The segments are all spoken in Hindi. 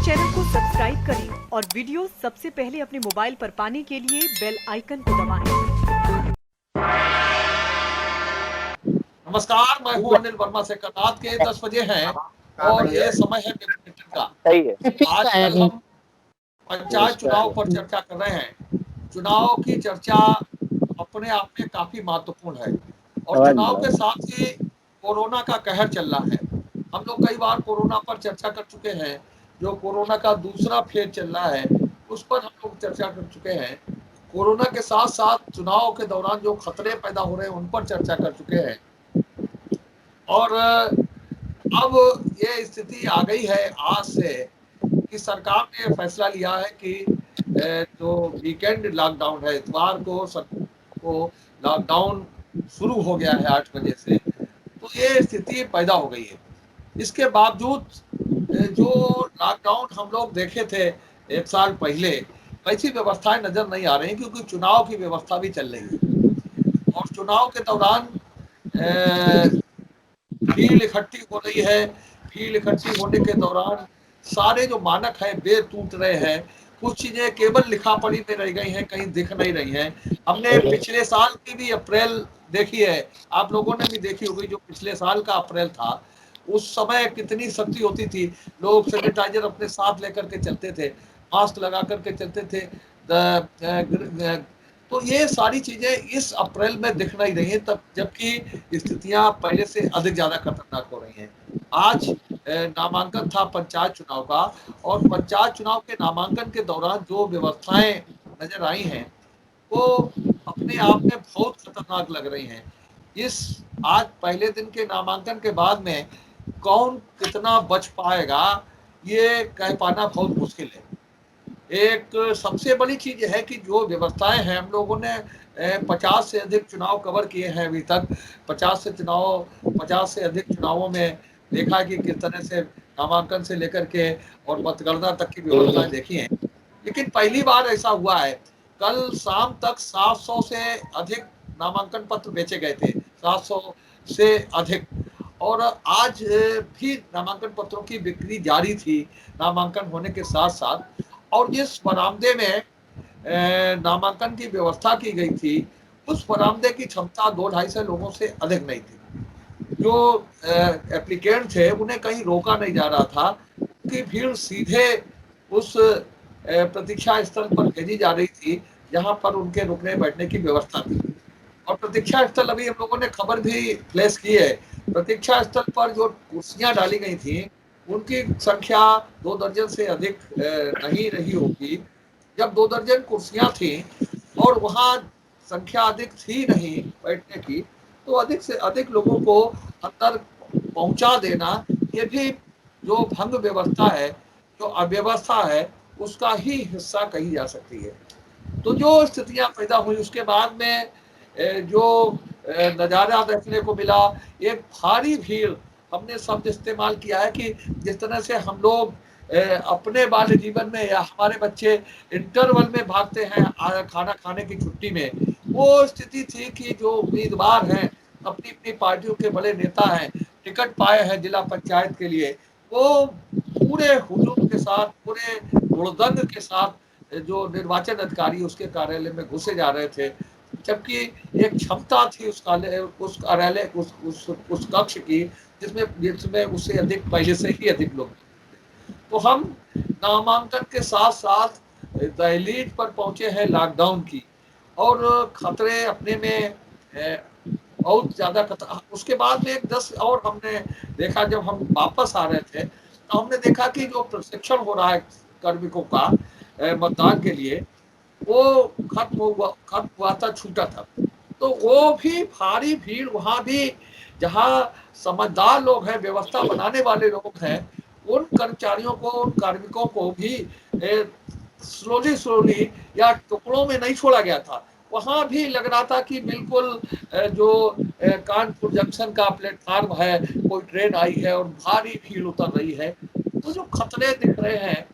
चैनल को सब्सक्राइब करें और वीडियो सबसे पहले अपने मोबाइल पर पाने के लिए बेल आइकन को दबाएं। नमस्कार, मैं हूं अनिल वर्मा से। कल रात के 10 बजे हैं और ये समय है बैडमिंटन का। सही है। आजकल हम पंचायत चुनाव पर चर्चा कर रहे हैं। चुनाव की चर्चा अपने आप में काफी महत्वपूर्ण है और चुनाव के साथ ही कोरोना का कहर चल रहा है। हम लोग कई बार कोरोना पर चर्चा कर चुके हैं। जो कोरोना का दूसरा फेज चल रहा है उस पर हम लोग चर्चा कर चुके हैं। कोरोना के साथ साथ चुनाव के दौरान जो खतरे पैदा हो रहे हैं उन पर चर्चा कर चुके हैं। और अब ये स्थिति आ गई है आज से कि सरकार ने फैसला लिया है कि जो वीकेंड लॉकडाउन है, इतवार को लॉकडाउन शुरू हो गया है 8 बजे से। तो ये स्थिति पैदा हो गई है। इसके बावजूद जो लॉकडाउन हम लोग देखे थे 1 साल पहले, वैसी व्यवस्थाएं नजर नहीं आ रही क्योंकि चुनाव की व्यवस्था भी चल रही है और चुनाव के दौरान भीड़ इकट्ठी हो रही है। भीड़ इकट्ठी होने के दौरान सारे जो मानक है वे टूट रहे हैं। कुछ चीजें केवल लिखा पढ़ी में रह गई हैं, कहीं दिख नहीं रही हैं। हमने पिछले साल की भी अप्रैल देखी है, आप लोगों ने भी देखी होगी। जो पिछले साल का अप्रैल था उस समय कितनी सख्ती होती थी। लोग सैनिटाइजर अपने साथ लेकर के चलते थे, मास्क लगा करके चलते थे। तो ये सारी चीजें इस अप्रैल में दिख नहीं रही हैं, तब जबकि स्थितियां पहले से अधिक ज्यादा खतरनाक हो रही हैं। आज नामांकन था पंचायत चुनाव का और पंचायत चुनाव के नामांकन के दौरान जो व्यवस्थाएं नजर आई हैं वो अपने आप में बहुत खतरनाक लग रही हैं। इस आज पहले दिन के नामांकन के बाद में कौन कितना बच पाएगा ये कह पाना बहुत मुश्किल है। एक सबसे बड़ी चीज है कि जो व्यवस्थाएं हैं, हम लोगों ने 50 से अधिक चुनाव कवर किए हैं अभी तक। 50 से अधिक चुनावों में देखा है कि किस तरह से नामांकन से लेकर के और मतगणना तक की व्यवस्थाएं देखी हैं। लेकिन पहली बार ऐसा हुआ है, कल शाम तक 700 से अधिक नामांकन पत्र बेचे गए थे, 700 से अधिक। और आज भी नामांकन पत्रों की बिक्री जारी थी नामांकन होने के साथ साथ। और जिस बरामदे में नामांकन की व्यवस्था की गई थी उस बरामदे की क्षमता 2-250 लोगों से अधिक नहीं थी। जो एप्लीकेंट थे उन्हें कहीं रोका नहीं जा रहा था कि भीड़ सीधे उस प्रतीक्षा स्थल पर भेजी जा रही थी जहां पर उनके रुकने बैठने की व्यवस्था थी। और प्रतीक्षा स्थल, अभी हम लोगों ने खबर भी फ्लैश की है, प्रतीक्षा स्थल पर जो कुर्सियां डाली गई थी उनकी संख्या 2 दर्जन से अधिक नहीं रही होगी। जब 2 दर्जन कुर्सियां थी और वहां संख्या अधिक थी नहीं बैठने की, तो अधिक से अधिक लोगों को अंदर पहुंचा देना ये भी जो भंग व्यवस्था है, जो अव्यवस्था है, उसका ही हिस्सा कही जा सकती है। तो जो स्थितियां पैदा हुई उसके बाद में जो नज़ारा देखने को मिला, एक भारी भीड़, हमने शब्द इस्तेमाल किया है कि जिस तरह से हम लोग अपने बाल्य जीवन में या हमारे बच्चे इंटरवल में भागते हैं खाना खाने की छुट्टी में, वो स्थिति थी कि जो उम्मीदवार हैं, अपनी अपनी पार्टियों के बड़े नेता हैं, टिकट पाए हैं जिला पंचायत के लिए, वो पूरे हुजूम के साथ, पूरे हुड़दंग के साथ जो निर्वाचन अधिकारी उसके कार्यालय में घुसे जा रहे थे। जबकि एक क्षमता थी उस कार्यालय उस कक्ष की जिसमें उससे अधिक पहले से ही अधिक लोग। तो हम नामांकन के साथ साथ दहलीज पर पहुंचे हैं लॉकडाउन की, और खतरे अपने में बहुत ज्यादा खतरा। उसके बाद में 10 और हमने देखा, जब हम वापस आ रहे थे तो हमने देखा कि जो प्रशिक्षण हो रहा है कार्मिकों का मतदान के लिए, वो खत्म हुआ था, छूटा था। तो वो भी भारी भीड़, वहां भी जहां समझदार लोग हैं, व्यवस्था बनाने वाले लोग हैं, उन कर्मचारियों को, उन कार्मिकों को भी स्लोली या टुकड़ों में नहीं छोड़ा गया था। वहां भी लग रहा था कि बिल्कुल जो कानपुर जंक्शन का प्लेटफार्म है, कोई ट्रेन आई है और भारी भीड़ उतर रही है। तो जो खतरे दिख रहे हैं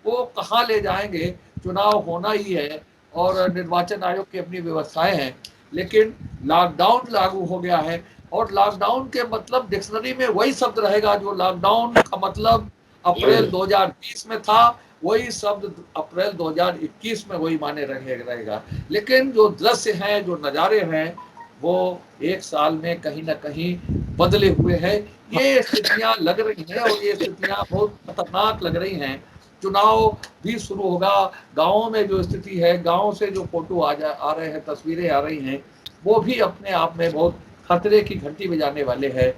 वो कहाँ ले जाएंगे। चुनाव होना ही है और निर्वाचन आयोग की अपनी व्यवस्थाएं हैं, लेकिन लॉकडाउन लागू हो गया है। और लॉकडाउन के मतलब डिक्शनरी में वही शब्द रहेगा जो लॉकडाउन का मतलब अप्रैल 2020 में था, वही शब्द अप्रैल 2021 में वही माने रहेगा। लेकिन जो दृश्य हैं, जो नज़ारे हैं, वो एक साल में कहीं ना कहीं बदले हुए हैं। ये स्थितियां लग रही हैं और ये स्थितियां बहुत खतरनाक लग रही हैं। चुनाव भी शुरू होगा, गाँवों में जो स्थिति है, गाँव से जो फोटो आ रहे हैं, तस्वीरें आ रही हैं, वो भी अपने आप में बहुत खतरे की घंटी बजाने वाले हैं।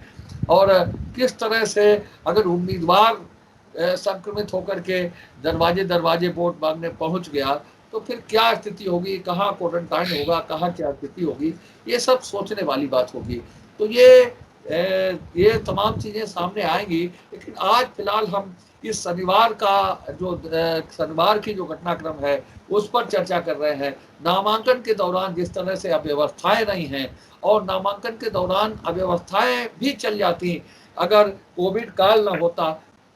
और किस तरह से अगर उम्मीदवार संक्रमित होकर के दरवाजे दरवाजे वोट मांगने पहुंच गया, तो फिर क्या स्थिति होगी, कहाँ क्वारंटाइन होगा, कहाँ क्या स्थिति होगी, ये सब सोचने वाली बात होगी। तो ये तमाम चीजें सामने आएंगी। लेकिन आज फिलहाल हम इस शनिवार का जो शनिवार की जो घटनाक्रम है उस पर चर्चा कर रहे हैं। नामांकन के दौरान जिस तरह से अव्यवस्थाएं रही हैं, और नामांकन के दौरान अव्यवस्थाएं भी चल जाती अगर कोविड काल ना होता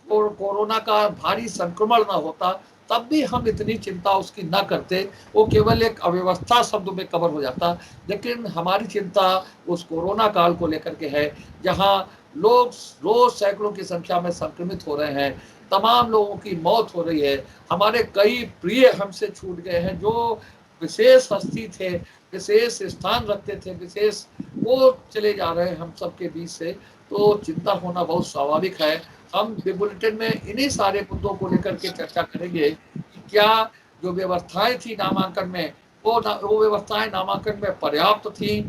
और कोरोना का भारी संक्रमण ना होता, तब भी हम इतनी चिंता उसकी ना करते, वो केवल एक अव्यवस्था शब्द में कवर हो जाता। लेकिन हमारी चिंता उस कोरोना काल को लेकर के है, जहां लोग रोज सैकड़ों की संख्या में संक्रमित हो रहे हैं, तमाम लोगों की मौत हो रही है, हमारे कई प्रिय हमसे छूट गए हैं, जो विशेष हस्ती थे, विशेष स्थान रखते थे, विशेष, वो चले जा रहे हैं हम सबके बीच से। तो चिंता होना बहुत स्वाभाविक है। हम बुलेटिन में इन्हीं सारे मुद्दों को लेकर के चर्चा करेंगे कि क्या जो व्यवस्थाएं थी नामांकन में, वो व्यवस्थाएं नामांकन में पर्याप्त थी,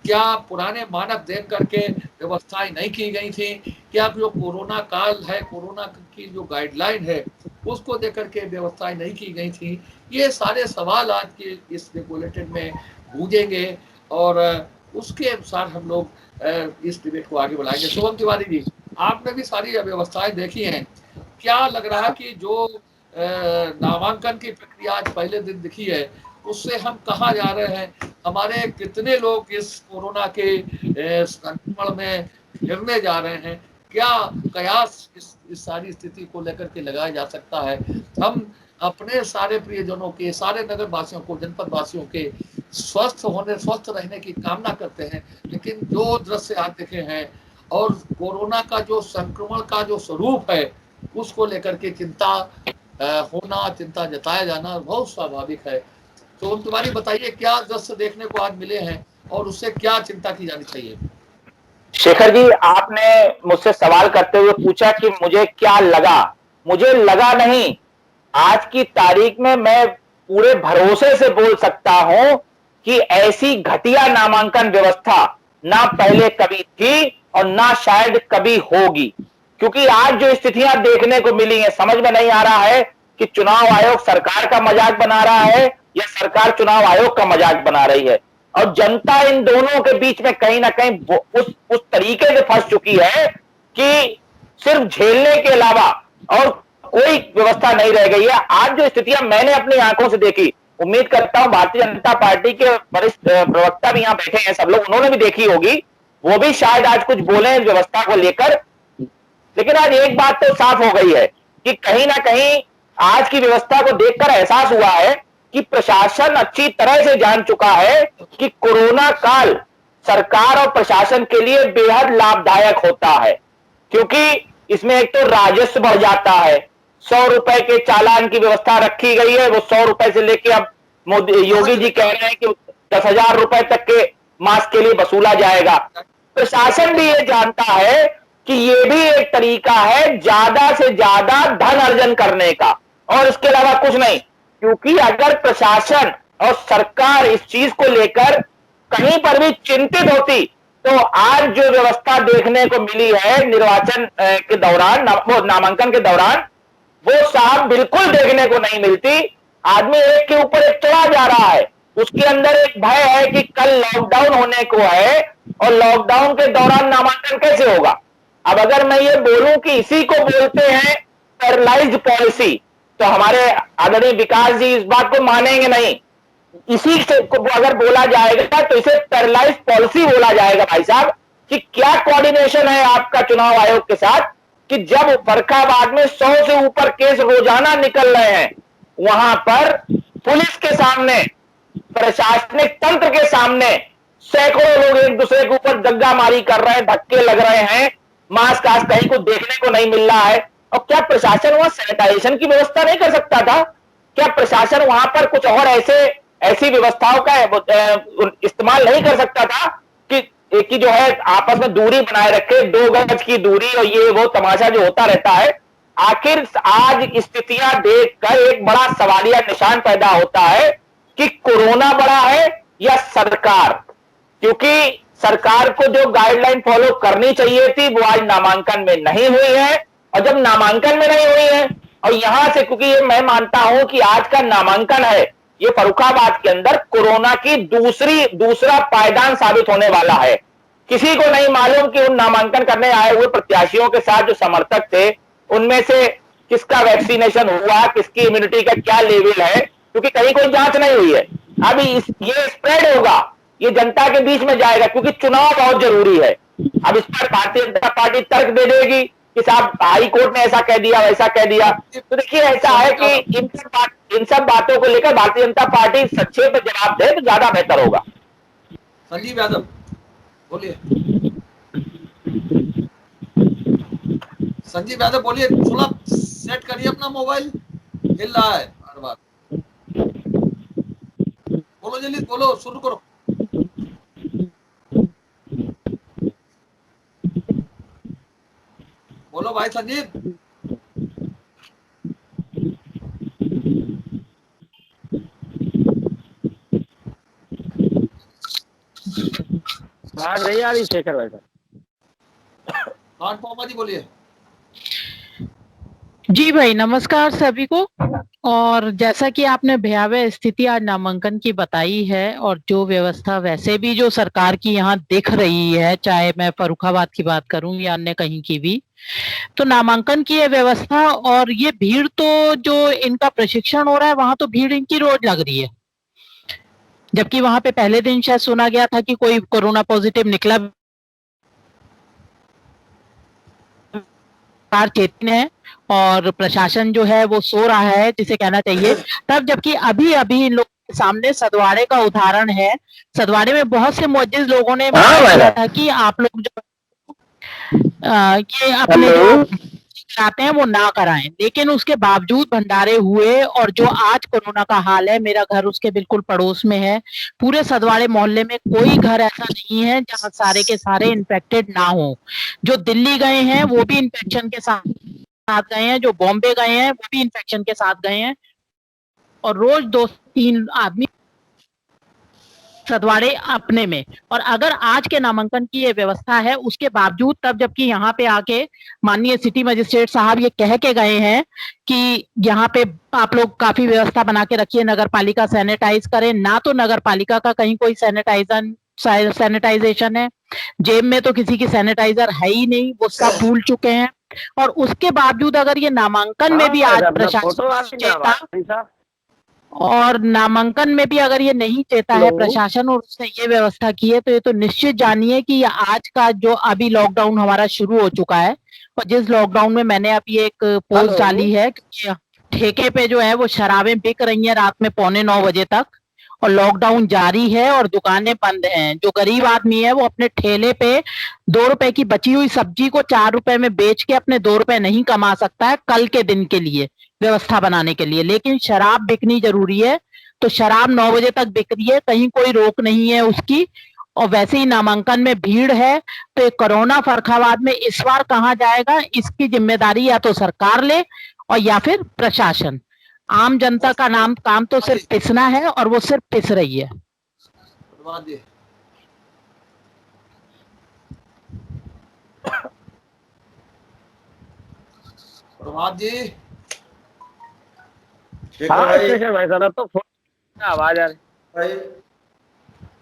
क्या पुराने मानक देख करके व्यवस्थाएं नहीं की गई थी, क्या जो कोरोना काल है, कोरोना की जो गाइडलाइन है उसको देख करके व्यवस्थाएं नहीं की गई थी। ये सारे सवाल आज के इस बुलेटिन में गूंजेंगे और उसके अनुसार हम लोग इस डिबेट को आगे बढ़ाएंगे। शुभम तिवारी जी, आपने भी सारी व्यवस्थाएं देखी हैं, क्या लग रहा है कि जो नामांकन की प्रक्रिया आज पहले दिन दिखी है, उससे हम कहाँ जा रहे हैं, हमारे कितने लोग इस कोरोना के संक्रमण में घिरने जा रहे हैं, क्या कयास इस सारी स्थिति को लेकर के लगाया जा सकता है। हम अपने सारे प्रियजनों के, सारे नगर वासियों को, जनपद वासियों के स्वस्थ रहने की कामना करते हैं। लेकिन जो दृश्य आज देखे हैं और कोरोना का जो संक्रमण का जो स्वरूप है, उसको लेकर के चिंता होना, चिंता जताया जाना बहुत स्वाभाविक है। तो तुम्हारी बताइए, क्या दृश्य देखने को आज मिले हैं और उससे क्या चिंता की जानी चाहिए। शेखर जी, आपने मुझसे सवाल करते हुए पूछा कि मुझे क्या लगा। मुझे लगा नहीं, आज की तारीख में मैं पूरे भरोसे से बोल सकता हूं कि ऐसी घटिया नामांकन व्यवस्था ना पहले कभी थी और ना शायद कभी होगी। क्योंकि आज जो स्थितियां देखने को मिली हैं, समझ में नहीं आ रहा है कि चुनाव आयोग सरकार का मजाक बना रहा है या सरकार चुनाव आयोग का मजाक बना रही है। और जनता इन दोनों के बीच में कहीं ना कहीं उस तरीके से फंस चुकी है कि सिर्फ झेलने के अलावा और कोई व्यवस्था नहीं रह गई है। आज जो स्थितियां मैंने अपनी आंखों से देखी, उम्मीद करता हूं भारतीय जनता पार्टी के वरिष्ठ प्रवक्ता भी यहां बैठे हैं, सब लोग, उन्होंने भी देखी होगी, वो भी शायद आज कुछ बोले इस व्यवस्था को लेकर। लेकिन आज एक बात तो साफ हो गई है कि कहीं ना कहीं आज की व्यवस्था को देखकर एहसास हुआ है कि प्रशासन अच्छी तरह से जान चुका है कि कोरोना काल सरकार और प्रशासन के लिए बेहद लाभदायक होता है। क्योंकि इसमें एक तो राजस्व बढ़ जाता है, 100 रुपए के चालान की व्यवस्था रखी गई है, वो 100 रुपए से लेके अब योगी जी कह रहे हैं कि 10,000 रुपए तक के मास्क के लिए वसूला जाएगा। प्रशासन भी ये जानता है कि ये भी एक तरीका है ज्यादा से ज्यादा धन अर्जन करने का, और इसके अलावा कुछ नहीं। क्योंकि अगर प्रशासन और सरकार इस चीज को लेकर कहीं पर भी चिंतित होती, तो आज जो व्यवस्था देखने को मिली है निर्वाचन के दौरान, नामांकन के दौरान, वो साहब बिल्कुल देखने को नहीं मिलती। आदमी एक के ऊपर एक चढ़ा जा रहा है, उसके अंदर एक भय है कि कल लॉकडाउन होने को है और लॉकडाउन के दौरान नामांकन कैसे होगा। अब अगर मैं ये बोलूं कि इसी को बोलते हैं पैरालाइज्ड पॉलिसी, तो हमारे आदरणीय विकास जी इस बात को मानेंगे नहीं। इसी से को अगर बोला जाएगा तो इसे पैरालाइज्ड पॉलिसी बोला जाएगा भाई साहब। कि क्या कोऑर्डिनेशन है आपका चुनाव आयोग के साथ कि जब फर्रुखाबाद में 100 से ऊपर केस रोजाना निकल रहे हैं, वहां पर पुलिस के सामने, प्रशासनिक तंत्र के सामने सैकड़ों लोग एक दूसरे के ऊपर दग्गामारी कर रहे हैं, धक्के लग रहे हैं, मास्क आज कहीं को देखने को नहीं मिल रहा है, और क्या प्रशासन वहां सैनिटाइजेशन की व्यवस्था नहीं कर सकता था? क्या प्रशासन वहां पर कुछ और ऐसी व्यवस्थाओं का इस्तेमाल नहीं कर सकता था कि जो है आपस में दूरी बनाए रखे, 2 गज की दूरी और ये वो तमाशा जो होता रहता है? आखिर आज स्थितियां देखकर एक बड़ा सवालिया निशान पैदा होता है कि कोरोना बड़ा है या सरकार, क्योंकि सरकार को जो गाइडलाइन फॉलो करनी चाहिए थी वो आज नामांकन में नहीं हुई है। और जब नामांकन में नहीं हुई है और यहां से, क्योंकि ये मैं मानता हूं कि आज का नामांकन है ये फर्रुखाबाद के अंदर कोरोना की दूसरा पायदान साबित होने वाला है। किसी को नहीं मालूम कि उन नामांकन करने आए हुए प्रत्याशियों के साथ जो समर्थक थे उनमें से किसका वैक्सीनेशन हुआ, किसकी इम्यूनिटी का क्या लेवल है, क्योंकि कहीं कोई जांच नहीं हुई है। अभी ये स्प्रेड होगा, ये जनता के बीच में जाएगा, क्योंकि चुनाव बहुत जरूरी है। अब इस पर भारतीय जनता पार्टी तर्क दे देगी कि साहब हाई कोर्ट ने ऐसा कह दिया, वैसा कह दिया। तो देखिए ऐसा है कि इन सब बातों को लेकर भारतीय जनता पार्टी संक्षेप में जवाब दे तो ज्यादा बेहतर होगा। संजीव यादव बोलिए। संजीव यादव बोलिए, थोड़ा सेट करिए अपना मोबाइल, हिल रहा है हर बार। बोलो जल्दी बोलो, शुरू करो। बोलो भाई संजीव। बात रही आ रही शेखर भाई साहब। हाँ पौमा जी बोलिए। जी भाई, नमस्कार सभी को। और जैसा कि आपने भयावह स्थिति आज नामांकन की बताई है और जो व्यवस्था वैसे भी जो सरकार की यहाँ दिख रही है, चाहे मैं फर्रुखाबाद की बात करूं या अन्य कहीं की भी, तो नामांकन की ये व्यवस्था और ये भीड़, तो जो इनका प्रशिक्षण हो रहा है वहां तो भीड़ इनकी रोज लग रही है। जबकि वहां पे पहले दिन शायद सुना गया था कि कोई कोरोना पॉजिटिव निकला। चेतन है और प्रशासन जो है वो सो रहा है, जिसे कहना चाहिए। तब जबकि अभी अभी इन लोगों के सामने सदवाड़े का उदाहरण है। सदवाड़े में बहुत से मुअज्जिज लोगों ने किया था कि आप लोग जो ये अपने जो कराते हैं वो ना कराएं, लेकिन उसके बावजूद भंडारे हुए। और जो आज कोरोना का हाल है, मेरा घर उसके बिल्कुल पड़ोस में है। पूरे सदवाड़े मोहल्ले में कोई घर ऐसा नहीं है जहां सारे के सारे इन्फेक्टेड ना हो। जो दिल्ली गए हैं वो भी इन्फेक्शन के साथ गए हैं, जो बॉम्बे गए हैं वो भी इन्फेक्शन के साथ गए हैं। और रोज 2-3 आदमी सदवाड़े अपने में। और अगर आज के नामांकन की ये व्यवस्था है उसके बावजूद, तब जबकि यहाँ पे आके माननीय सिटी मजिस्ट्रेट साहब ये कह के गए हैं कि यहाँ पे आप लोग काफी व्यवस्था बना के रखिए, नगर पालिका सैनिटाइज करें। ना तो नगर पालिका का कहीं कोई सैनिटाइजेशन है, जेब में तो किसी की सैनिटाइजर है ही नहीं, वो सब भूल चुके हैं। और उसके बावजूद अगर ये नामांकन में भी आज प्रशासन चेता, और नामांकन में भी अगर ये नहीं चेता है प्रशासन और उसने ये व्यवस्था की है, तो ये तो निश्चित जानिए कि ये आज का जो अभी लॉकडाउन हमारा शुरू हो चुका है, और जिस लॉकडाउन में मैंने अभी एक पोस्ट डाली है कि ठेके पे जो है वो शराबें बिक रही हैं रात में 8:45 बजे तक, और लॉकडाउन जारी है और दुकानें बंद हैं। जो गरीब आदमी है वो अपने ठेले पे 2 रुपए की बची हुई सब्जी को 4 रुपए में बेच के अपने 2 रुपए नहीं कमा सकता है कल के दिन के लिए, व्यवस्था बनाने के लिए। लेकिन शराब बिकनी जरूरी है, तो शराब 9 बजे तक बिक रही है, कहीं कोई रोक नहीं है उसकी। और वैसे ही नामांकन में भीड़ है, तो ये कोरोना फर्रुखाबाद में इस बार कहाँ जाएगा, इसकी जिम्मेदारी या तो सरकार ले और या फिर प्रशासन। आम जनता का काम तो सिर्फ पिसना है और वो सिर्फ पिस रही है। प्रभात जी। भाई साहब तो आवाज आ रही भाई,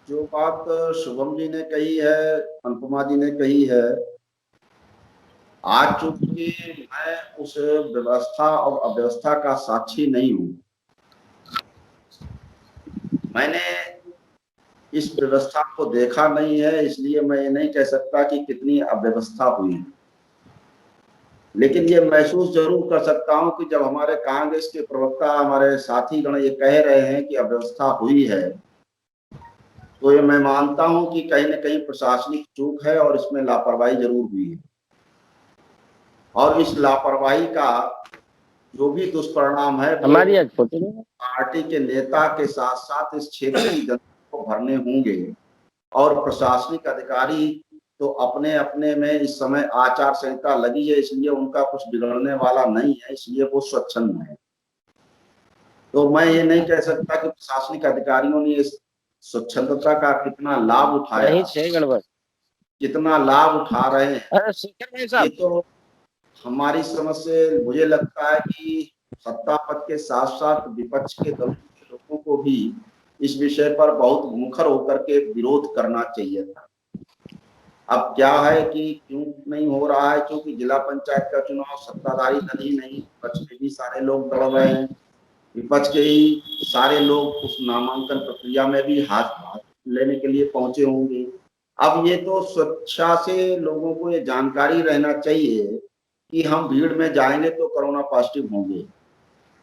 जो बात शुभम जी ने कही है, अनुपमा जी ने कही है, आज चूंकि मैं उस व्यवस्था और अव्यवस्था का साक्षी नहीं हूं, मैंने इस व्यवस्था को देखा नहीं है, इसलिए मैं ये नहीं कह सकता कि कितनी अव्यवस्था हुई। लेकिन ये महसूस जरूर कर सकता हूं कि जब हमारे कांग्रेस के प्रवक्ता, हमारे साथी गण ये कह रहे हैं कि अव्यवस्था हुई है, तो ये मैं मानता हूं कि कहीं न कहीं प्रशासनिक चूक है और इसमें लापरवाही जरूर हुई है। और इस लापरवाही का जो भी दुष्परिणाम है हमारी पार्टी के नेता के साथ साथ इस क्षेत्र की जनता को भरने होंगे। और प्रशासनिक अधिकारी तो अपने अपने में इस समय आचार संहिता लगी है, इसलिए उनका कुछ बिगड़ने वाला नहीं है, इसलिए वो स्वच्छंद है। तो मैं ये नहीं कह सकता कि प्रशासनिक अधिकारियों ने इस स्वच्छंदता का कितना लाभ उठाया, कितना लाभ उठा रहे हैं, ये तो हमारी समझ से मुझे लगता है कि सत्ता पक्ष के साथ साथ विपक्ष के दलों के लोगों को भी इस विषय पर बहुत मुखर होकर के विरोध करना चाहिए था। अब क्या है कि क्यों नहीं हो रहा है, क्योंकि जिला पंचायत का चुनाव सत्ताधारी दल ही नहीं, विपक्ष के भी सारे लोग लड़ रहे हैं, विपक्ष के ही सारे लोग उस नामांकन प्रक्रिया में भी हाथ लेने के लिए पहुंचे होंगे। अब ये तो स्वेच्छा से लोगों को ये जानकारी रहना चाहिए कि हम भीड़ में जाएंगे तो कोरोना पॉजिटिव होंगे,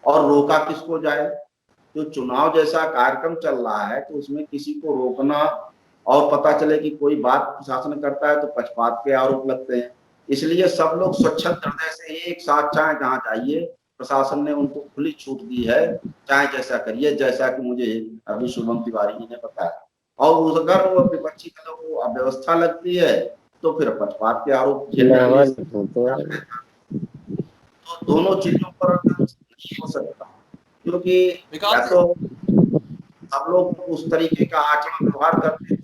और रोका किसको जाए। जो चुनाव जैसा कार्यक्रम चल रहा है तो उसमें किसी को रोकना और पता चले कि कोई बात प्रशासन करता है तो पक्षपात के आरोप लगते हैं। इसलिए सब लोग स्वच्छंद हृदय से एक साथ चाहे जहाँ जाइए, प्रशासन ने उनको खुली छूट दी है, चाहे जैसा करिए, जैसा कि मुझे अभी शुभम तिवारी जी ने बताया। और अगर वो विपक्षी दलों को अव्यवस्था लगती है तो फिर पक्षपात के आरोप तो दोनों चीजों पर नहीं हो सकता, क्योंकि या तो सब लोग उस तरीके का आचरण व्यवहार करते हैं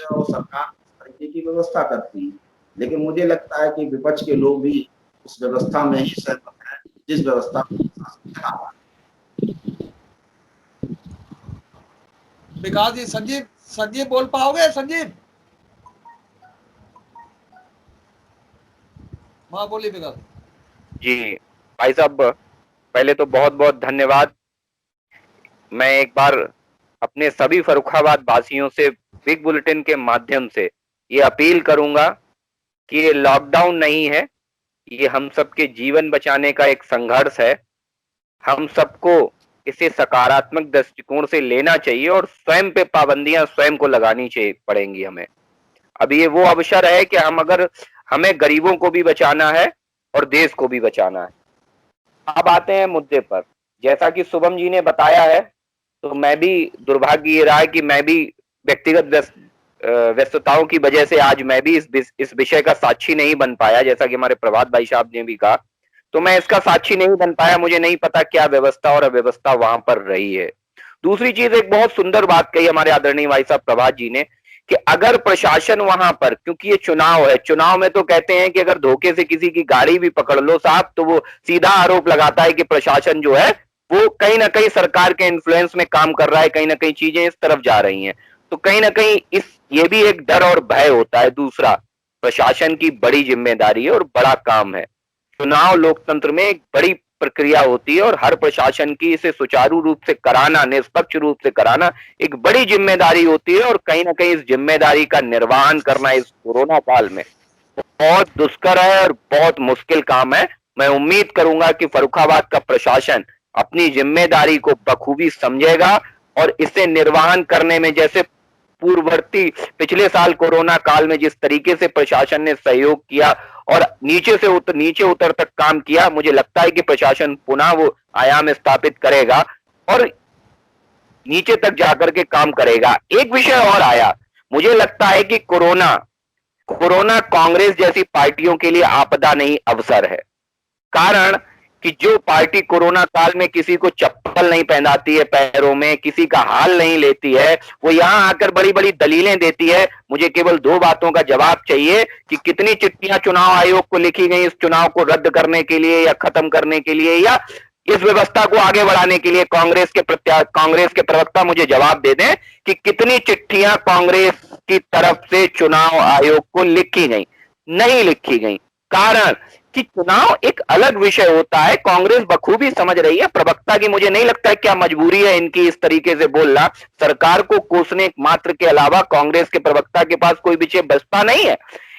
और सरकार उस तरीके की व्यवस्था करती है, लेकिन मुझे लगता है कि विपक्ष के लोग भी उस व्यवस्था में ही सहमत हैं जिस व्यवस्था को विकास जी। संजीव बोल पाओगे? संजीव हाँ बोलिए विकास जी। भाई साहब, पहले तो बहुत बहुत धन्यवाद। मैं एक बार अपने सभी फर्रुखाबाद वासियों से बिग बुलेटिन के माध्यम से ये अपील करूंगा कि ये लॉकडाउन नहीं है, ये हम सबके जीवन बचाने का एक संघर्ष है। हम सबको इसे सकारात्मक दृष्टिकोण से लेना चाहिए और स्वयं पे पाबंदियां स्वयं को लगानी चाहिए पड़ेंगी हमें। अब ये वो अवसर है कि हमें गरीबों को भी बचाना है और देश को भी बचाना है। अब आते हैं मुद्दे पर। जैसा कि शुभम जी ने बताया है, तो मैं भी, दुर्भाग्य ये रहा है कि मैं भी व्यक्तिगत व्यस्तताओं की वजह से आज मैं भी इस विषय का साक्षी नहीं बन पाया। जैसा कि हमारे प्रभात भाई साहब ने भी कहा, तो मैं इसका साक्षी नहीं बन पाया, मुझे नहीं पता क्या व्यवस्था और अव्यवस्था वहां पर रही है। दूसरी चीज, एक बहुत सुंदर बात कही हमारे आदरणीय भाई साहब प्रभात जी ने कि अगर प्रशासन वहां पर, क्योंकि ये चुनाव है, चुनाव में तो कहते हैं कि अगर धोखे से किसी की गाड़ी भी पकड़ लो साहब, तो वो सीधा आरोप लगाता है कि प्रशासन जो है वो कहीं ना कहीं सरकार के इन्फ्लुएंस में काम कर रहा है, कहीं ना कहीं चीजें इस तरफ जा रही हैं। तो कहीं ना कहीं ये भी एक डर और भय होता है। दूसरा, प्रशासन की बड़ी जिम्मेदारी है और बड़ा काम है। चुनाव लोकतंत्र में एक बड़ी प्रक्रिया होती है और हर प्रशासन की इसे सुचारू रूप से कराना, निष्पक्ष रूप से कराना एक बड़ी जिम्मेदारी होती है, और कहीं ना कहीं इस जिम्मेदारी का निर्वहन करना इस कोरोना काल में बहुत दुष्कर है और बहुत मुश्किल काम है। मैं उम्मीद करूंगा कि फर्रुखाबाद का प्रशासन अपनी जिम्मेदारी को बखूबी समझेगा और इसे निर्वहन करने में, जैसे पूर्ववर्ती पिछले साल कोरोना काल में जिस तरीके से प्रशासन ने सहयोग किया और नीचे उतर तक काम किया, मुझे लगता है कि प्रशासन पुनः वो आयाम स्थापित करेगा और नीचे तक जाकर के काम करेगा। एक विषय और आया, मुझे लगता है कि कोरोना कांग्रेस जैसी पार्टियों के लिए आपदा नहीं, अवसर है। कारण कि जो पार्टी कोरोना काल में किसी को चप्पल नहीं पहनाती है पैरों में, किसी का हाल नहीं लेती है, वो यहां आकर बड़ी बड़ी दलीलें देती है। मुझे केवल 2 बातों का जवाब चाहिए कि कितनी चिट्ठियां चुनाव आयोग को लिखी गई इस चुनाव को रद्द करने के लिए या खत्म करने के लिए या इस व्यवस्था को आगे बढ़ाने के लिए। कांग्रेस के प्रवक्ता मुझे जवाब दे दें कि कितनी चिट्ठियां कांग्रेस की तरफ से चुनाव आयोग को लिखी गई। नहीं लिखी गई। कारण कि चुनाव एक अलग विषय होता है, कांग्रेस बखूबी समझ रही है। प्रवक्ता की मुझे नहीं लगता है क्या मजबूरी है इनकी इस तरीके से बोलना। सरकार को कोसने मात्र के अलावा कांग्रेस के प्रवक्ता के पास कोई विषय बचता नहीं है।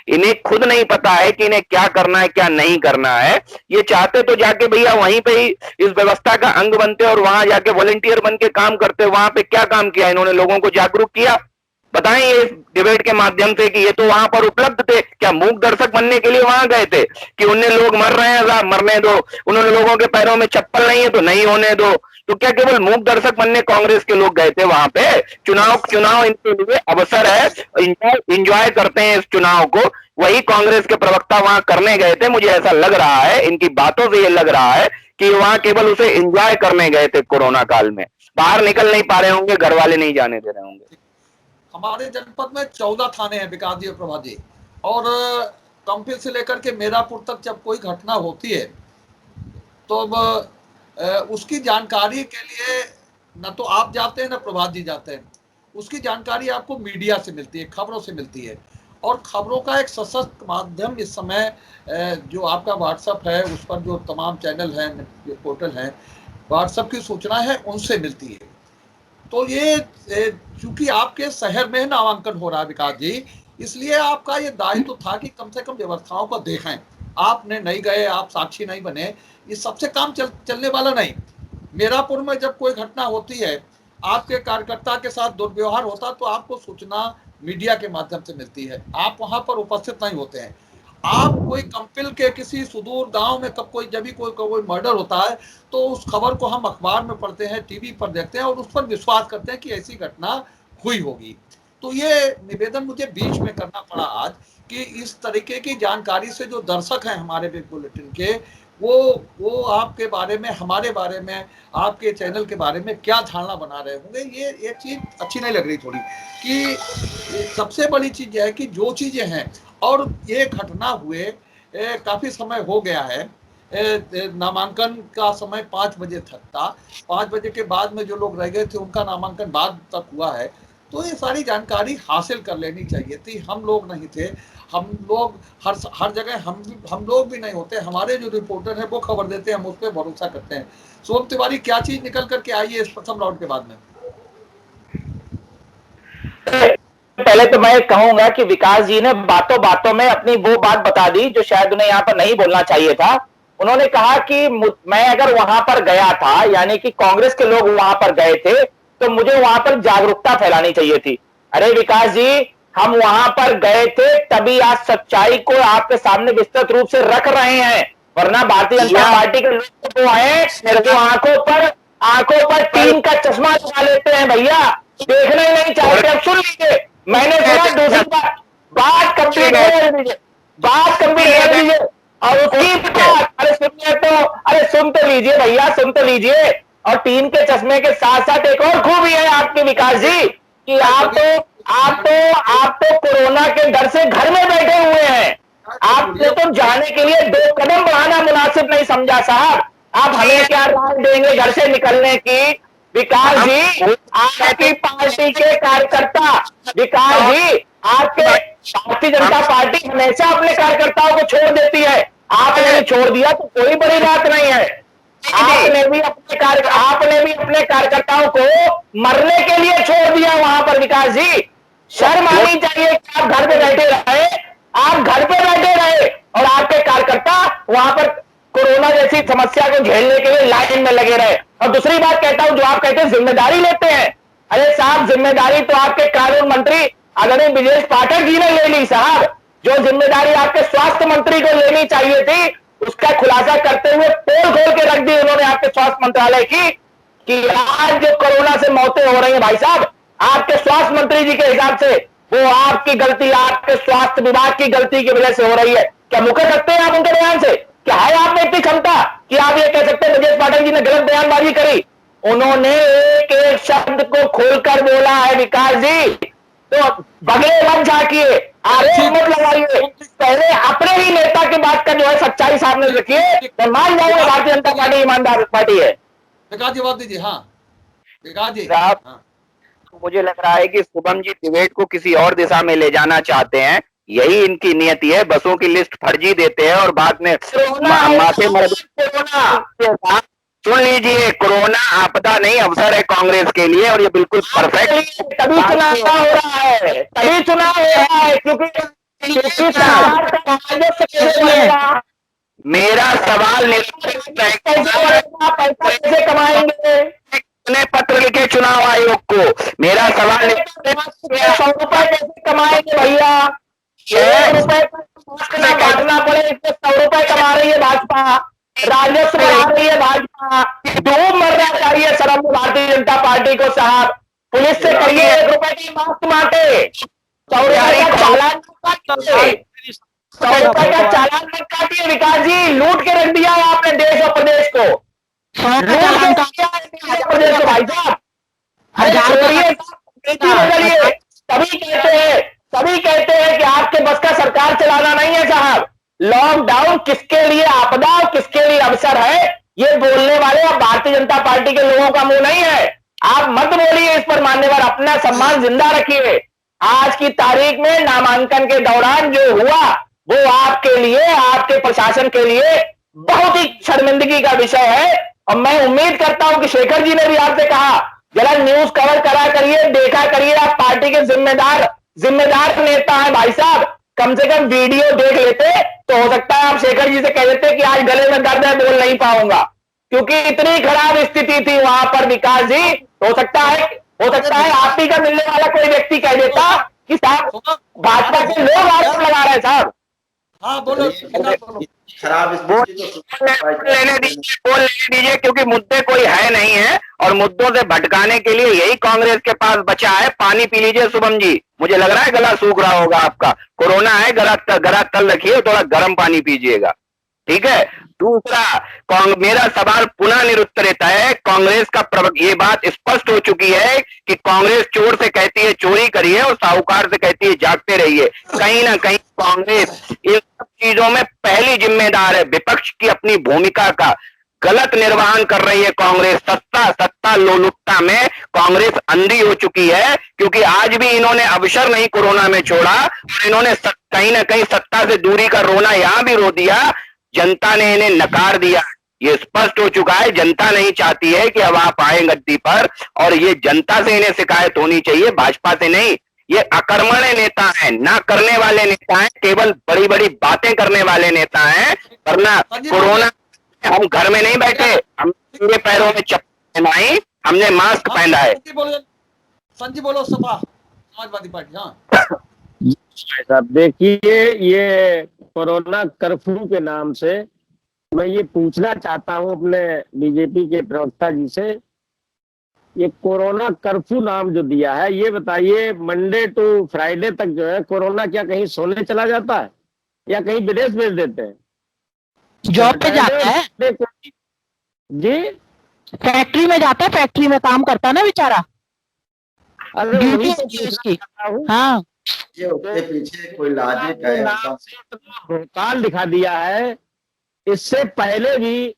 इन्हें खुद नहीं पता है कि इन्हें क्या करना है क्या नहीं करना है। ये चाहते तो जाके भैया वहीं पे ही इस व्यवस्था का अंग बनते और वहां जाके वॉलंटियर बन के काम करते। वहां पे क्या काम किया इन्होंने? लोगों को जागरूक किया, बताएं इस डिबेट के माध्यम से कि ये तो वहां पर उपलब्ध थे, क्या मूक दर्शक बनने के लिए वहां गए थे कि उन्हें लोग मर रहे हैं साहब मरने दो, उन्होंने लोगों के पैरों में चप्पल नहीं है तो नहीं होने दो, तो क्या केवल मूक दर्शक बनने कांग्रेस के लोग गए थे वहां पे? चुनाव इनके लिए अवसर है, इंजॉय करते हैं इस चुनाव को, वही कांग्रेस के प्रवक्ता वहां करने गए थे। मुझे ऐसा लग रहा है, इनकी बातों से ये लग रहा है कि वहां केवल उसे एंजॉय करने गए थे कोरोना काल में, बाहर निकल नहीं पा रहे होंगे, घर वाले नहीं जाने दे रहे होंगे। हमारे जनपद में 14 थाने हैं विकास जी और प्रभा जी, और कंपिल से लेकर के मेरापुर तक जब कोई घटना होती है तो उसकी जानकारी के लिए न तो आप जाते हैं न प्रभात जी जाते हैं, उसकी जानकारी आपको मीडिया से मिलती है, खबरों से मिलती है, और खबरों का एक सशक्त माध्यम इस समय जो आपका व्हाट्सएप है, उस पर जो तमाम चैनल हैं, जो पोर्टल हैं, व्हाट्सएप की सूचना है उनसे मिलती है। तो ये चूंकि आपके शहर में नामांकन हो रहा है विकास जी, इसलिए आपका ये दायित्व था कि कम से कम व्यवस्थाओं को देखें। आपने नहीं गए, आप साक्षी नहीं बने, ये सबसे काम चलने वाला नहीं। मेरापुर में जब कोई घटना होती है, आपके कार्यकर्ता के साथ दुर्व्यवहार होता तो आपको सूचना मीडिया के माध्यम से मिलती है, आप वहां पर उपस्थित नहीं होते हैं। आप कोई कंपिल के किसी सुदूर गांव में कब जब भी कोई मर्डर होता है तो उस खबर को हम अखबार में पढ़ते हैं, टीवी पर देखते हैं और उस पर विश्वास करते हैं कि ऐसी घटना हुई होगी। तो ये निवेदन मुझे बीच में करना पड़ा आज कि इस तरीके की जानकारी से जो दर्शक हैं हमारे बिग बुलेटिन के, वो आपके बारे में, हमारे बारे में, आपके चैनल के बारे में क्या धारणा बना रहे होंगे, ये चीज अच्छी नहीं लग रही थोड़ी। कि सबसे बड़ी चीज है कि जो चीजें हैं, और ये घटना हुए काफी समय हो गया है, नामांकन का समय 5 बजे तक था, 5 बजे के बाद में जो लोग रह गए थे उनका नामांकन बाद तक हुआ है, तो ये सारी जानकारी हासिल कर लेनी चाहिए थी। हम लोग नहीं थे, हम लोग हर जगह हम लोग भी नहीं होते, हमारे जो रिपोर्टर हैं वो खबर देते हैं, हम उस पर भरोसा करते हैं। सोम तिवारी, क्या चीज निकल करके आई है इस प्रथम राउंड के बाद में? पहले तो मैं कहूंगा कि विकास जी ने बातों बातों में अपनी वो बात बता दी जो शायद उन्हें यहाँ पर नहीं बोलना चाहिए था। उन्होंने कहा कि मैं अगर वहां पर गया था, यानी कि कांग्रेस के लोग वहां पर गए थे, तो मुझे वहां पर जागरूकता फैलानी चाहिए थी। अरे विकास जी, हम वहां पर गए थे तभी आज सच्चाई को आपके सामने विस्तृत रूप से रख रहे हैं, वरना भारतीय जनता पार्टी के लोग तो हैं जो आंखों पर टीम का चश्मा लगा लेते हैं भैया, देखना ही नहीं चाहते। अब सुन लीजिए, मैंने सुना दूसरी बात कंप्लीट कर लीजिए और उसकी बात, अरे सुन तो लीजिए भैया, सुन तो लीजिए। और टीम के चश्मे के साथ साथ एक और खूबी है आपके विकास जी कि आप तो कोरोना के डर से घर में बैठे हुए हैं। आपको तो जाने के लिए 2 कदम बढ़ाना मुनासिब नहीं समझा साहब। आप हमें क्या राय देंगे घर से निकलने की? विकास जी, आपकी पार्टी के कार्यकर्ता, विकास जी, आपके भारतीय जनता पार्टी हमेशा अपने कार्यकर्ताओं को छोड़ देती है, आपने भी छोड़ दिया तो कोई बड़ी बात नहीं है। आपने भी अपने कार्यकर्ताओं को मरने के लिए छोड़ दिया वहां पर। विकास जी, शर्म आनी चाहिए कि आप घर पे बैठे रहे, और आपके कार्यकर्ता वहां पर कोरोना जैसी समस्या को झेलने के लिए लाइन में लगे रहे। और दूसरी बात कहता हूं, जो आप कहते हैं जिम्मेदारी लेते हैं, अरे साहब, जिम्मेदारी तो आपके कानून मंत्री आदरणीय ब्रजेश पाठक जी ने ले ली साहब। जो जिम्मेदारी आपके स्वास्थ्य मंत्री को लेनी चाहिए थी, उसका खुलासा करते हुए पोल खोल के रख दी उन्होंने आपके स्वास्थ्य मंत्रालय की कि आज जो कोरोना से मौतें हो रही हैं भाई साहब, आपके स्वास्थ्य मंत्री जी के हिसाब से वो आपकी गलती, आपके स्वास्थ्य विभाग की गलती की वजह से हो रही है। क्या मुकर सकते हैं आप उनके बयान से? क्या है आप में इतनी क्षमता कि आप ये कह सकते हैं ब्रजेश पाठक जी ने गलत बयानबाजी करी? उन्होंने एक एक शब्द को खोलकर बोला है विकास जी, तो बगले मत झांकिए, आरोप मत लगाइए, पहले अपने ही नेता की बात का जो है सच्चाई सामने रखिए। मैं मान जाऊंगा भारतीय जनता पार्टी ईमानदार पार्टी है। विकास जी बात दीजिए। हाँ विकास जी, साहब, मुझे लग रहा है कि शुभम जी डिबेट को किसी और दिशा में ले जाना चाहते हैं, यही इनकी नियति है। बसों की लिस्ट फर्जी देते हैं और बाद में माथे कोरोना, सुन लीजिए, कोरोना आपदा नहीं अवसर है कांग्रेस के लिए, और ये बिल्कुल परफेक्ट। तभी चुनाव हो रहा है, क्योंकि मेरा सवाल पैसे कमाएंगे, ने पत्र लिखे चुनाव आयोग को। मेरा सवाल 100 रुपए कैसे कमाएंगे भैया? 1 रुपए का बांटना पड़े, इससे 100 रुपए कमा रही है भाजपा, राजस्व बढ़ा रही है भाजपा। डूब मरना चाहिए शर्म भारतीय जनता पार्टी को साहब। पुलिस से कहिए 1 रुपए की मास्क बांटे, 100 रुपए का चालान काटिए, 100 रुपए का चालान मत काटिए। विकास जी, लूट के रख दिया है आपने देश और प्रदेश को, लूट के रख दिया है प्रदेश को भाई साहब। अरे छोड़िए, नीति बदलिए। सभी कहते हैं कि आपके बस का सरकार चलाना नहीं है साहब। लॉकडाउन किसके लिए आपदा और किसके लिए अवसर है, ये बोलने वाले अब भारतीय जनता पार्टी के लोगों का मुंह नहीं है। आप मत बोलिए इस पर, मान्यवर, अपना सम्मान जिंदा रखिए। आज की तारीख में नामांकन के दौरान जो हुआ वो आपके लिए, आपके प्रशासन के लिए बहुत ही शर्मिंदगी का विषय है। और मैं उम्मीद करता हूं कि शेखर जी ने भी आपसे कहा, जरा न्यूज कवर करा करिए, देखा करिए। आप पार्टी के जिम्मेदार नेता है भाई साहब, कम से कम वीडियो देख लेते तो हो सकता है आप शेखर जी से कह देते कि आज गले में दर्द है, बोल नहीं पाऊंगा, क्योंकि इतनी खराब स्थिति थी वहां पर। विकास जी, हो सकता है आप ही का मिलने वाला कोई व्यक्ति कह देता कि साहब भाजपा के लोग आरोप लगा रहे हैं साहब। हाँ बोलो, खराब लेने दीजिए, क्योंकि मुद्दे कोई है नहीं है और मुद्दों से भटकाने के लिए यही कांग्रेस के पास बचा है। पानी पी लीजिए शुभम जी, मुझे लग रहा है गला सूख रहा होगा आपका, कोरोना है, गला तल रखिए, थोड़ा गर्म पानी पीजिएगा, ठीक है। दूसरा, मेरा सवाल पुनः निरुत्तरित है। कांग्रेस का ये बात स्पष्ट हो चुकी है कि कांग्रेस चोर से कहती है चोरी करिए और साहूकार से कहती है जागते रहिए। कहीं ना कहीं कांग्रेस इन सब चीजों में पहली जिम्मेदार है। विपक्ष की अपनी भूमिका का गलत निर्वहन कर रही है कांग्रेस। सत्ता लोलुपता में कांग्रेस अंधी हो चुकी है, क्योंकि आज भी इन्होंने अवसर नहीं कोरोना में छोड़ा और इन्होंने कहीं ना कहीं सत्ता से दूरी का रोना यहां भी रो दिया। जनता ने इन्हें नकार दिया, ये स्पष्ट हो चुका है। जनता नहीं चाहती है कि अब आप आए गद्दी पर, और ये जनता से इन्हें शिकायत होनी चाहिए, भाजपा से नहीं। ये अकर्मण्य नेता हैं, ना करने वाले नेता हैं, केवल बड़ी बड़ी बातें करने वाले नेता हैं। वरना कोरोना हम घर में नहीं बैठे, हम पूरे पैरों में चप्पल पहनाई, हमने मास्क पहना है। संजी बोलो, सपा समाजवादी पार्टी। हाँ साहब देखिए, ये कोरोना कर्फ्यू के नाम से मैं ये पूछना चाहता हूं अपने बीजेपी के प्रवक्ता जी से, ये कोरोना कर्फ्यू नाम जो दिया है, ये बताइए मंडे टू फ्राइडे तक जो है कोरोना क्या कहीं सोने चला जाता है या कहीं विदेश भेज देते हैं? जॉब पे जाता है जी, फैक्ट्री में जाता है, फैक्ट्री में काम करता है ना बेचारा, अरे ड्यूटी वही होती है उसकी। हूँ। हाँ, ये उसके पीछे कोई लॉजिक है? भोकाल दिखा दिया है। इससे पहले भी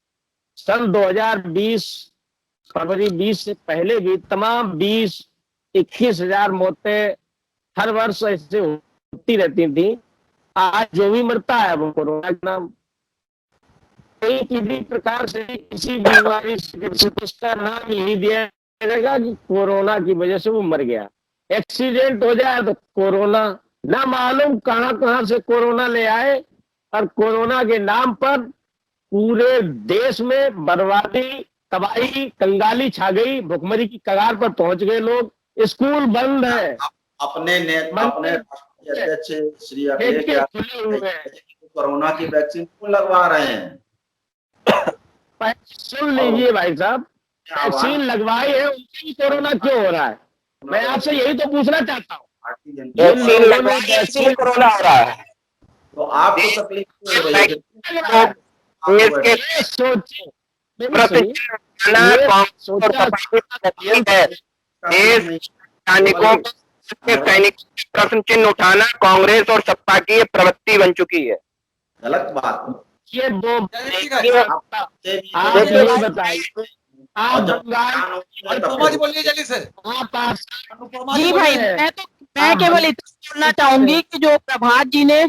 सन 2020 फरवरी 20 से पहले भी तमाम 20-21 हजार मौतें हर वर्ष ऐसे होती रहती थी। आज जो भी मरता है वो कोरोना के नाम, कहीं किसी प्रकार से किसी बीमारी से उसका नाम यही दिया जाएगा कि कोरोना की वजह से वो मर गया। एक्सीडेंट हो जाए तो कोरोना, ना मालूम कहां से कोरोना ले आए, और कोरोना के नाम पर पूरे देश में बर्बादी, तबाही, कंगाली छा गई, भुखमरी की कगार पर पहुंच गए लोग। स्कूल बंद है। अपने राष्ट्रीय अध्यक्ष श्री अखिलेश कोरोना की वैक्सीन क्यों लगवा रहे हैं? सुन लीजिए भाई साहब, वैक्सीन लगवाई है, उनकी कोरोना क्यों हो रहा है? मैं आपसे यही तो पूछना चाहता हूँ। वैक्सीन लगवाई, कोरोना हो रहा है, तो आपको तकलीफ क्यों हो रही है? सोचिए, प्रश्न चिन्ह उठाना कांग्रेस और सपा की ये प्रवृत्ति बन चुकी है। गलत बात। ये दो आप ये बताइए, आप अनुपमा जी बोलिए जल्दी से। जी भाई, मैं केवल इतना बोलना चाहूंगी कि जो प्रभात जी ने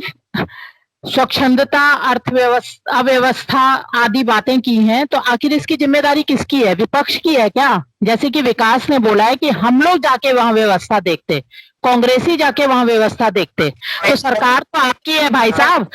स्वच्छंदता, अर्थव्यवस्था, अव्यवस्था आदि बातें की हैं, तो आखिर इसकी जिम्मेदारी किसकी है? विपक्ष की है क्या? जैसे कि विकास ने बोला है कि हम लोग जाके वहां व्यवस्था देखते, कांग्रेसी जाके वहां व्यवस्था देखते। तो सरकार तो आपकी है भाई साहब।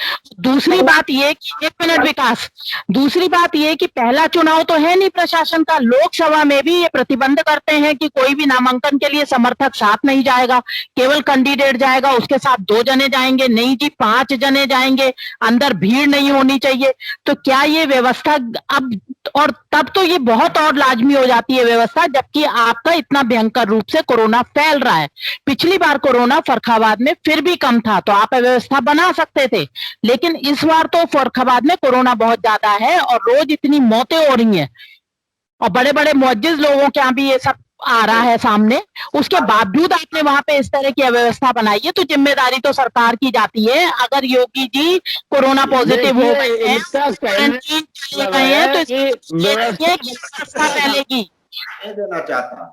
दूसरी बात ये कि 1 मिनट विकास, दूसरी बात ये कि पहला चुनाव तो है नहीं प्रशासन का। लोकसभा में भी ये प्रतिबंध करते हैं कि कोई भी नामांकन के लिए समर्थक साथ नहीं जाएगा, केवल कैंडिडेट जाएगा, उसके साथ 2 जने जाएंगे, नहीं जी 5 जने जाएंगे, अंदर भीड़ नहीं होनी चाहिए। तो क्या ये व्यवस्था अब, और तब तो ये बहुत और लाजमी हो जाती है व्यवस्था, जबकि आपका इतना भयंकर रूप से कोरोना फैल रहा है। पिछली बार कोरोना फर्रुखाबाद में फिर भी कम था तो आप व्यवस्था बना सकते थे, लेकिन इस बार तो फर्रुखाबाद में कोरोना बहुत ज्यादा है और रोज इतनी मौतें हो रही हैं और बड़े बड़े मुअज्जिज लोगों के यहाँ भी ये सब आ रहा है सामने, उसके बावजूद आपने वहां पे इस तरह की अव्यवस्था बनाई है। तो जिम्मेदारी तो सरकार की जाती है। अगर योगी जी कोरोना पॉजिटिव हो गए हैं, क्वारंटीन चले गए हैं, तो व्यवस्था फैलेगी। नहीं देना चाहता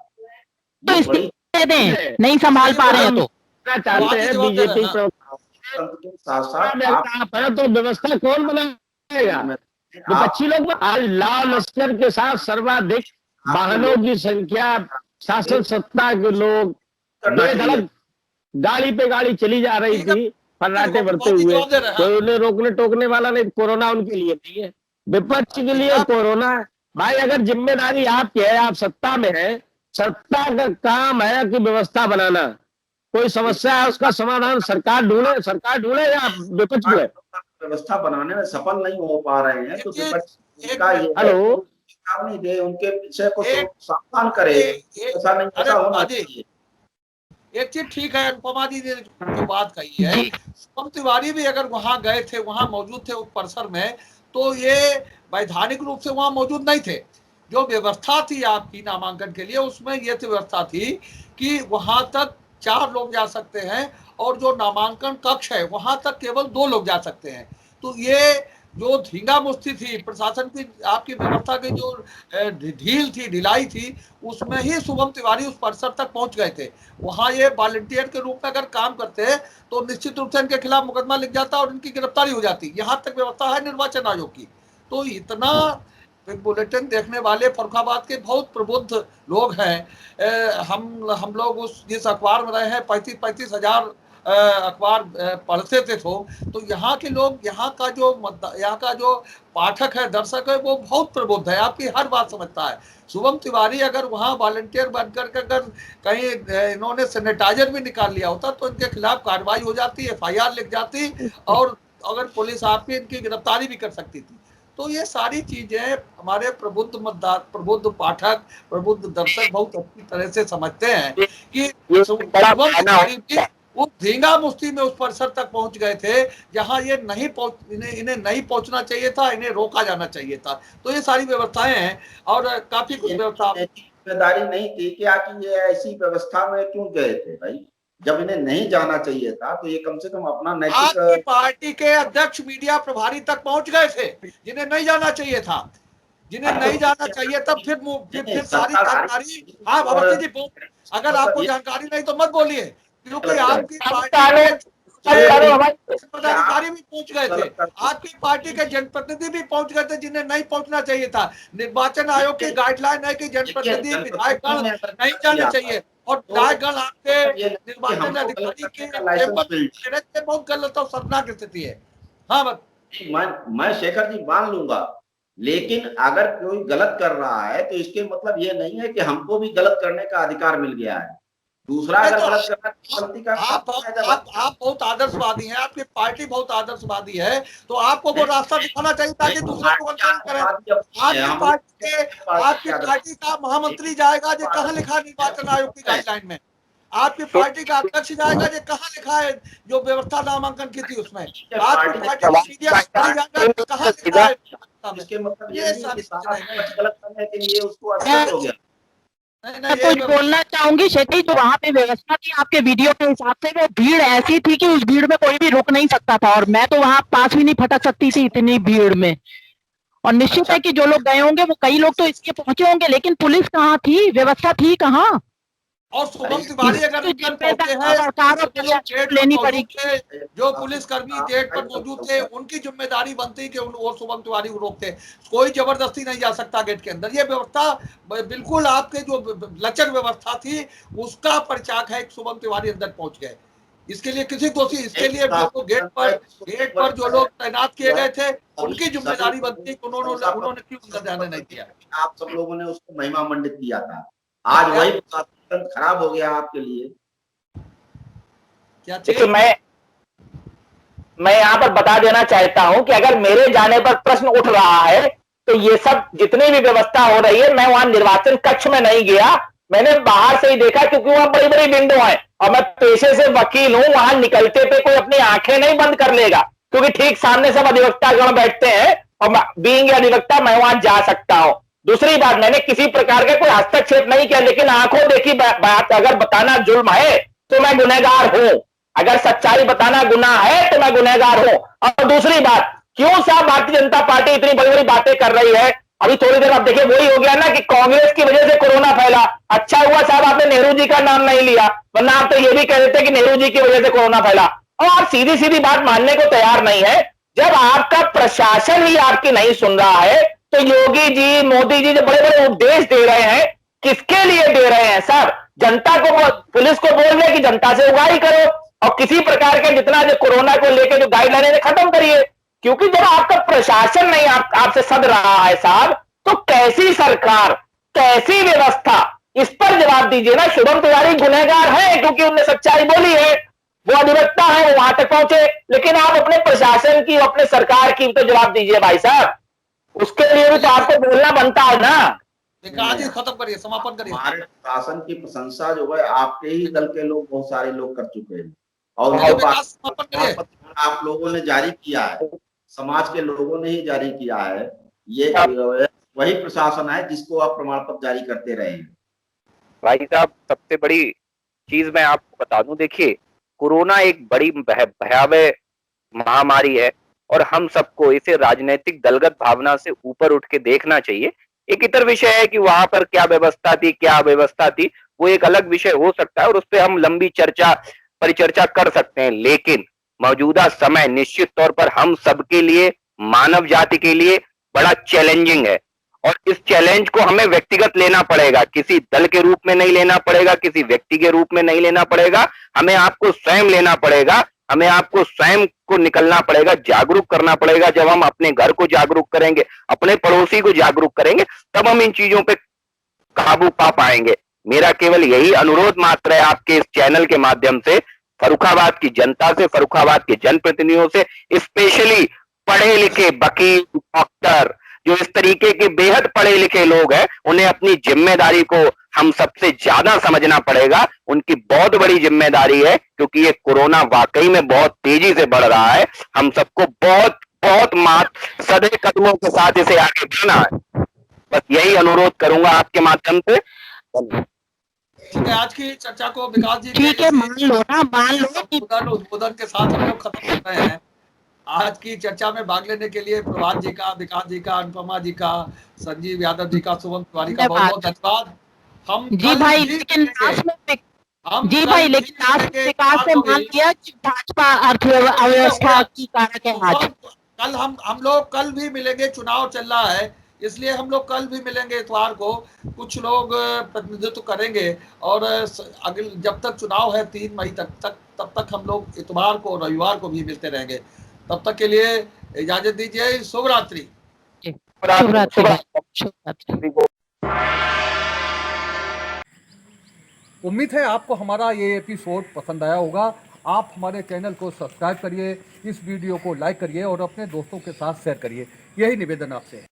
तो इसके दें, नहीं संभाल पा रहे हैं तो चाहते हैं बीजेपी के साथ साथ तो व्यवस्था कौन बनाएगा? विपक्षी लोग। आज लाल लश्कर के साथ सर्वाधिक वाहनों की संख्या, शासन सत्ता के लोग, बेधड़क गाड़ी पे गाड़ी चली जा रही थी फर्राटे बढ़ते हुए, कोई उन्हें रोकने टोकने वाला नहीं। कोरोना उनके लिए नहीं है, विपक्ष के लिए कोरोना। भाई अगर जिम्मेदारी आपकी है, आप सत्ता में है, सत्ता का काम है कि व्यवस्था बनाना। कोई समस्या है उसका समाधान सरकार ढूंढे या विपक्ष ढूंढे। व्यवस्था बनाने में सफल नहीं हो पा रहे हैं तो विपक्ष का ये हेलो काम नहीं दे, उनके विषय को सावधान करे। ऐसा नहीं, ऐसा होना चाहिए। एक चीज ठीक है, अनुपमा जी ने जो बात कही है, शुभम तिवारी भी अगर वहां गए थे, वहां मौजूद थे उस परिसर में, तो ये वैधानिक रूप से वहां मौजूद नहीं थे। जो व्यवस्था थी आपकी नामांकन के लिए, उसमें ये व्यवस्था थी कि वहां तक 4 लोग जा सकते हैं और जो नामांकन कक्ष है वहां तक केवल 2 लोग जा सकते हैं। तो ये जो धींगा मुश्ती थी प्रशासन की, आपकी व्यवस्था की जो ढील थी, ढिलाई थी, उसमें ही शुभम तिवारी उस परिसर तक पहुंच गए थे। वहां ये वॉलंटियर के रूप में अगर काम करते हैं तो निश्चित रूप से इनके खिलाफ मुकदमा लिख जाता और इनकी गिरफ्तारी हो जाती। यहाँ तक व्यवस्था है निर्वाचन आयोग की। तो इतना बुलेटिन देखने वाले फर्रुखाबाद के बहुत प्रबुद्ध लोग हैं। हम लोग जिस अखबार में रहे हैं 35 हजार अखबार पढ़ते थे। तो यहाँ के लोग, यहाँ का जो पाठक है, दर्शक है, वो बहुत प्रबुद्ध है, आपकी हर बात समझता है। शुभम तिवारी अगर वहाँ वॉलंटियर बनकर अगर कहीं इन्होंने सैनिटाइजर भी निकाल लिया होता तो इनके खिलाफ कार्रवाई हो जाती, FIR लिख जाती और अगर पुलिस आपकी इनकी गिरफ्तारी भी कर सकती थी। तो ये सारी चीजें हमारे प्रबुद्ध मतदाता, प्रबुद्ध पाठक, प्रबुद्ध दर्शक बहुत अच्छी तरह से समझते हैं कि वो धींगा मुश्ती में उस परिसर तक पहुंच गए थे जहां ये इन्हें नहीं पहुंचना चाहिए था, इन्हें रोका जाना चाहिए था। तो ये सारी व्यवस्थाएं हैं और काफी कुछ व्यवस्था। जिम्मेदारी नहीं थी क्या कि ये ऐसी व्यवस्था में क्यों गए थे भाई? जब इन्हें नहीं जाना चाहिए था तो ये कम से कम अपना नैतिक। आपकी पार्टी के अध्यक्ष मीडिया प्रभारी तक पहुंच गए थे जिन्हें नहीं जाना चाहिए था, जिन्हें नहीं जाना चाहिए था। फिर सारी जानकारी। हाँ भगवती जी, अगर आपको जानकारी नहीं तो मत बोलिए, क्योंकि आपकी पार्टी पदाधिकारी भी पहुंच गए थे, आपकी पार्टी के जनप्रतिनिधि भी पहुंच गए थे जिन्हें नहीं पहुंचना चाहिए था। निर्वाचन आयोग की गाइडलाइन है कि जनप्रतिनिधि विधायकगण नहीं जाने चाहिए और विधायकगण आपके निर्वाचन अधिकारी के बहुत गलत और शर्मनाक स्थिति है। हाँ मैं शेखर जी मान लूंगा, लेकिन अगर कोई गलत कर रहा है तो इसके मतलब ये नहीं है कि हमको भी गलत करने का अधिकार मिल गया है। दूसरा अगर गलत करना, आप बहुत आदर्शवादी हैं, आपकी पार्टी बहुत आदर्शवादी है, तो आपको वो रास्ता दिखाना चाहिए ताकि दूसरे को कंट्रोल करें। आपकी पार्टी का महामंत्री जाएगा जो कहाँ लिखा है निर्वाचन आयोग की गाइडलाइन में, आपकी पार्टी का अध्यक्ष जाएगा जो कहाँ लिखा है जो व्यवस्था नामांकन की थी उसमें, आपकी पार्टी का मीडिया जाएगा कहाँ लिखा है। इसके मतलब ये गलत करने के लिए उसको असर हो गया। मैं कुछ बोलना चाहूंगी शेखर, जो वहाँ पे व्यवस्था थी आपके वीडियो के हिसाब से, वो भीड़ ऐसी थी कि उस भीड़ में कोई भी रुक नहीं सकता था और मैं तो वहाँ पास भी नहीं फटक सकती थी इतनी भीड़ में। और निश्चित है कि जो लोग गए होंगे वो कई लोग तो इसलिए पहुंचे होंगे, लेकिन पुलिस कहाँ थी, व्यवस्था थी कहाँ? और शुभम तिवारी अगर अंदर पहुंचे हैं, जो लोग गेट पर मौजूद थे, जो पुलिसकर्मी गेट पर मौजूद थे, उनकी जिम्मेदारी बनती कि वो शुभम तिवारी को रोकते। कोई जबरदस्ती नहीं जा सकता गेट के अंदर। ये व्यवस्था बिल्कुल आपके जो लचर व्यवस्था थी उसका परिचायक है। शुभम तिवारी अंदर पहुंच गए, इसके लिए किसी दोषी, इसके लिए जो गेट पर जो लोग तैनात किए गए थे उनकी जिम्मेदारी बनती कि उन्होंने क्यों अंदर जाने नहीं दिया। आप सब लोगों ने उसको महिमा मंडित किया था, आज वही प्रशासन खराब हो गया आपके लिए। क्या देखिए, मैं यहाँ पर बता देना चाहता हूं कि अगर मेरे जाने पर प्रश्न उठ रहा है तो ये सब जितनी भी व्यवस्था हो रही है, मैं वहां निर्वाचन कक्ष में नहीं गया, मैंने बाहर से ही देखा, क्योंकि वहां बड़ी बड़ी विंडो है और मैं पेशे से वकील हूं। वहां निकलते पे कोई अपनी आंखें नहीं बंद कर लेगा, क्योंकि ठीक सामने सब अधिवक्तागण बैठते हैं और बीइंग अधिवक्ता मैं वहां जा सकता हूं। दूसरी बात, मैंने किसी प्रकार का कोई हस्तक्षेप नहीं किया, लेकिन आंखों देखी बात अगर बताना जुल्म है तो मैं गुनहगार हूं। अगर सच्चाई बताना गुनाह है तो मैं गुनहगार हूं। और दूसरी बात, क्यों साहब भारतीय जनता पार्टी इतनी बड़ी बड़ी बातें कर रही है? अभी थोड़ी देर आप देखिए, वही हो गया ना कि कांग्रेस की वजह से कोरोना फैला। अच्छा हुआ साहब आपने नेहरू जी का नाम नहीं लिया, वरना आप तो ये भी कह रहे थे कि नेहरू जी की वजह से कोरोना फैला। और आप सीधी सीधी बात मानने को तैयार नहीं है। जब आपका प्रशासन ही आपकी नहीं सुन रहा है तो योगी जी, मोदी जी जो बड़े बड़े उपदेश दे रहे हैं, किसके लिए दे रहे हैं सर? जनता को, पुलिस को बोल रहे कि जनता से उगाही करो और किसी प्रकार के जितना जो कोरोना को लेकर जो गाइडलाइन है खत्म करिए। क्योंकि जब आपका प्रशासन नहीं आपसे सद रहा है साहब, तो कैसी सरकार, कैसी व्यवस्था, इस पर जवाब दीजिए ना। शुभम तिवारी गुनहगार है क्योंकि उन्होंने सच्चाई बोली है, वो अधिवक्ता है, वो वहां तक पहुंचे, लेकिन आप अपने प्रशासन की, अपने सरकार की तो जवाब दीजिए भाई साहब। उसके लिए भी तो आपको बोलना बनता है ना। आज खत्म करिए, समापन करिए। हमारे शासन की प्रशंसा जो है आपके ही दल के लोग, बहुत सारे लोग कर चुके हैं और आप लोगों ने जारी किया है, समाज के लोगों ने ही जारी किया है। ये वही प्रशासन है जिसको आप प्रमाण पत्र जारी करते रहे हैं। भाई साहब, सबसे बड़ी चीज मैं आपको बता दूं, देखिए कोरोना एक बड़ी भयावह महामारी है और हम सबको इसे राजनीतिक दलगत भावना से ऊपर उठ के देखना चाहिए। एक इतर विषय है कि वहां पर क्या व्यवस्था थी, क्या अव्यवस्था थी, वो एक अलग विषय हो सकता है और उस पर हम लंबी परिचर्चा कर सकते हैं। लेकिन मौजूदा समय निश्चित तौर पर हम सबके लिए, मानव जाति के लिए बड़ा चैलेंजिंग है और इस चैलेंज को हमें व्यक्तिगत लेना पड़ेगा, किसी दल के रूप में नहीं लेना पड़ेगा, किसी व्यक्ति के रूप में नहीं लेना पड़ेगा। हमें आपको स्वयं लेना पड़ेगा, हमें आपको स्वयं को निकलना पड़ेगा, जागरूक करना पड़ेगा। जब हम अपने घर को जागरूक करेंगे, अपने पड़ोसी को जागरूक करेंगे, तब हम इन चीजों पे काबू पा पाएंगे। मेरा केवल यही अनुरोध मात्र है आपके इस चैनल के माध्यम से, फर्रुखाबाद की जनता से, फर्रुखाबाद के जनप्रतिनिधियों से, स्पेशली पढ़े लिखे वकील, डॉक्टर, जो इस तरीके के बेहद पढ़े लिखे लोग हैं, उन्हें अपनी जिम्मेदारी को हम सबसे ज्यादा समझना पड़ेगा। उनकी बहुत बड़ी जिम्मेदारी है क्योंकि ये कोरोना वाकई में बहुत तेजी से बढ़ रहा है। हम सबको बहुत बहुत सदे कदमों के साथ इसे आगे बढ़ना है। बस यही अनुरोध करूंगा आपके माध्यम से। ठीक है, आज की चर्चा को विकास जी, ठीक है, मान लो उद्बोधन के साथ हम लोग खत्म कर रहे हैं। आज की चर्चा में भाग लेने के लिए प्रभात जी का, विकास जी का, अनुपमा जी का, संजीव यादव जी का, शुभम तिवारी का बहुत बहुत धन्यवाद। हम जी भाई, लेकिन लास्ट में विकास ने मान लिया कि भाजपा अर्थव्यवस्था की कारक है। आज कल हम लोग कल भी मिलेंगे, चुनाव चल रहा है इसलिए हम लोग कल भी मिलेंगे इतवार को। कुछ लोग प्रतिनिधित्व करेंगे और अगले जब तक चुनाव है 3 मई तब तक हम लोग इतवार को, रविवार को भी मिलते रहेंगे। तब तक के लिए इजाजत दीजिए। शुभ रात्रि। उम्मीद है आपको हमारा ये एपिसोड पसंद आया होगा। आप हमारे चैनल को सब्सक्राइब करिए, इस वीडियो को लाइक करिए और अपने दोस्तों के साथ शेयर करिए। यही निवेदन आपसे है।